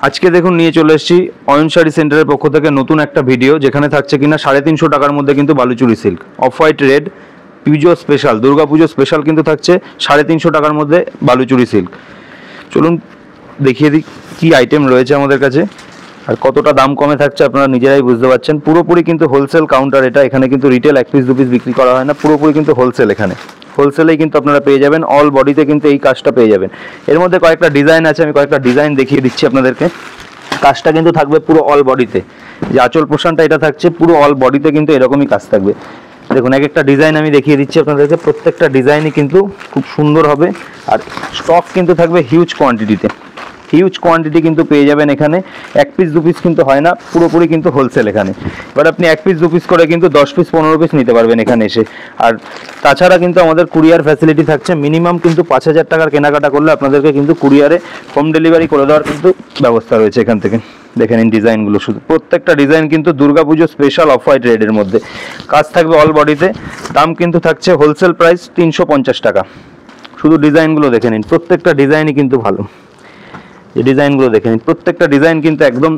আজকে দেখুন নিয়ে চলে এসেছি অয়ন শাড়ি সেন্টারের পক্ষ থেকে নতুন একটা ভিডিও, যেখানে থাকছে কিনা 350 টাকার মধ্যে কিন্তু Baluchari silk off white red পুজো স্পেশাল, দুর্গা পুজো স্পেশাল কিন্তু থাকছে 350 টাকার মধ্যে বালুচুরি সিল্ক। চলুন দেখিয়ে দিই কী আইটেম রয়েছে আমাদের কাছে আর কতটা দাম কমে থাকছে, আপনারা নিজেরাই বুঝতে পারছেন। পুরোপুরি কিন্তু হোলসেল কাউন্টার এটা, এখানে কিন্তু রিটেল 1 পিস 2 পিস বিক্রি করা হয় না, পুরোপুরি কিন্তু হোলসেল। এখানে হোলসেলেই কিন্তু আপনারা পেয়ে যাবেন, অল বডিতে কিন্তু এই কাজটা পেয়ে যাবেন। এর মধ্যে কয়েকটা ডিজাইন আছে, আমি কয়েকটা ডিজাইন দেখিয়ে দিচ্ছি আপনাদেরকে। কাজটা কিন্তু থাকবে পুরো অল বডিতে, যে আঁচল পোর্শনটা এটা থাকছে পুরো অল বডিতে কিন্তু এরকমই কাজ থাকবে। দেখুন এক একটা ডিজাইন আমি দেখিয়ে দিচ্ছি আপনাদেরকে, প্রত্যেকটা ডিজাইনই কিন্তু খুব সুন্দর হবে আর স্টক কিন্তু থাকবে হিউজ কোয়ান্টিটিতে, হিউজ কোয়ান্টিটি কিন্তু পেয়ে যাবেন এখানে। 1 পিস 2 পিস কিন্তু হয় না, পুরোপুরি কিন্তু হোলসেল এখানে। এবার আপনি 1 পিস 2 পিস করে কিন্তু 10 পিস 15 পিস নিতে পারবেন এখানে এসে। আর তাছাড়া কিন্তু আমাদের কুরিয়ার ফ্যাসিলিটি থাকছে, মিনিমাম কিন্তু 5000 টাকার কেনাকাটা করলে আপনাদেরকে কিন্তু কুরিয়ারে হোম ডেলিভারি করে দেওয়ার কিন্তু ব্যবস্থা রয়েছে এখান থেকে। দেখে নিন ডিজাইনগুলো, শুধু প্রত্যেকটা ডিজাইন কিন্তু দুর্গাপুজো স্পেশাল অফ হোয়াইট রেডের মধ্যে কাজ থাকবে অল বডিতে। দাম কিন্তু থাকছে হোলসেল প্রাইস 350 টাকা। শুধু ডিজাইনগুলো দেখে নিন, প্রত্যেকটা ডিজাইনই কিন্তু ভালো। এই ডিজাইনগুলো দেখে নিন, প্রত্যেকটা ডিজাইন কিন্তু একদম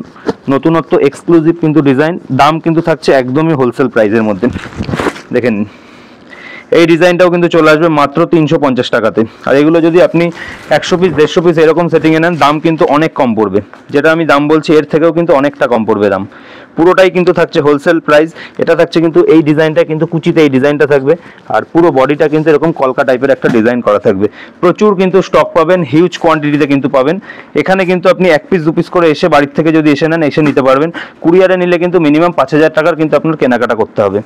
নতুনত্ব এক্সক্লুসিভ কিন্তু ডিজাইন। দাম কিন্তু থাকছে একদমই হোলসেল প্রাইসের মধ্যে। দেখে নিন এই ডিজাইনটাও কিন্তু চলে আসবে মাত্র 350 টাকাতে। আর এগুলো যদি আপনি 100 পিস 150 পিস এরকম সেটিংয়ে নেন, দাম কিন্তু অনেক কম পড়বে। যেটা আমি দাম বলছি এর থেকেও কিন্তু অনেকটা কম পড়বে দাম। পুরোটাই কিন্তু থাকছে হোলসেল প্রাইস। এটা থাকছে কিন্তু এই ডিজাইনটা কিন্তু কুচিতে এই ডিজাইনটা থাকবে, আর পুরো বডিটা কিন্তু এরকম কলকা টাইপের একটা ডিজাইন করা থাকবে। প্রচুর কিন্তু স্টক পাবেন, হিউজ কোয়ান্টিটিতে কিন্তু পাবেন এখানে। কিন্তু আপনি 1 পিস 2 পিস করে এসে বাড়ির থেকে যদি এসে নেন, এসে নিতে পারবেন। কুরিয়ারে নিলে কিন্তু মিনিমাম 5000 টাকার কিন্তু আপনার কেনাকাটা করতে হবে।